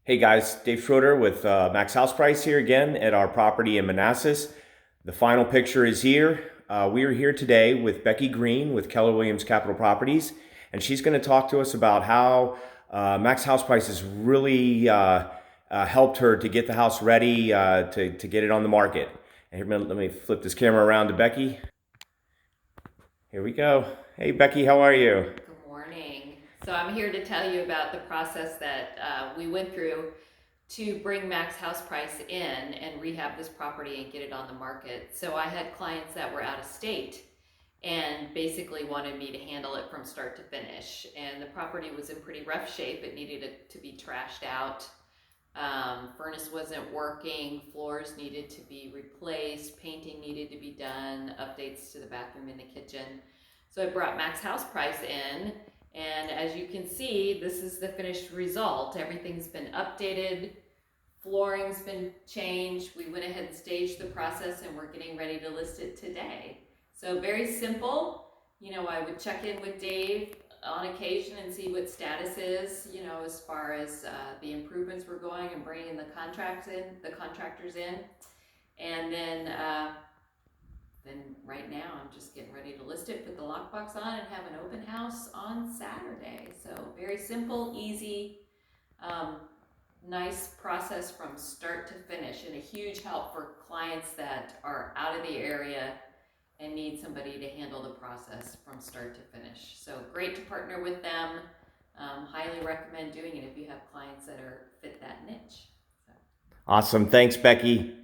Hey guys, Dave Schroeder with MaxHousePrice here again at our property in Manassas. The final picture is here. We are here today with Becky Green with Keller Williams Capital Properties, and she's going to talk to us about how MaxHousePrice has really helped her to get the house ready to get it on the market. And here, let me flip this camera around to Becky. Here we go. Hey Becky, how are you? Good morning. So I'm here to tell you about the process that we went through to bring Max House Price in and rehab this property and get it on the market. So I had clients that were out of state and basically wanted me to handle it from start to finish. And the property was in pretty rough shape. It needed to be trashed out. Furnace wasn't working, floors needed to be replaced, painting needed to be done, updates to the bathroom and the kitchen. So I brought Max House Price in, and as you can see, this is the finished result. Everything's been updated, flooring's been changed. We went ahead and staged the process, and we're getting ready to list it today. So very simple. I would check in with Dave on occasion and see what status is, as far as the improvements we're going and bringing the contractors in. And then right now I'm just getting ready to list it, put the lockbox on, and have an open house on Saturday. So very simple, easy, nice process from start to finish, and a huge help for clients that are out of the area and need somebody to handle the process from start to finish. So great to partner with them. Highly recommend doing it if you have clients that fit that niche. So. Awesome. Thanks, Becky.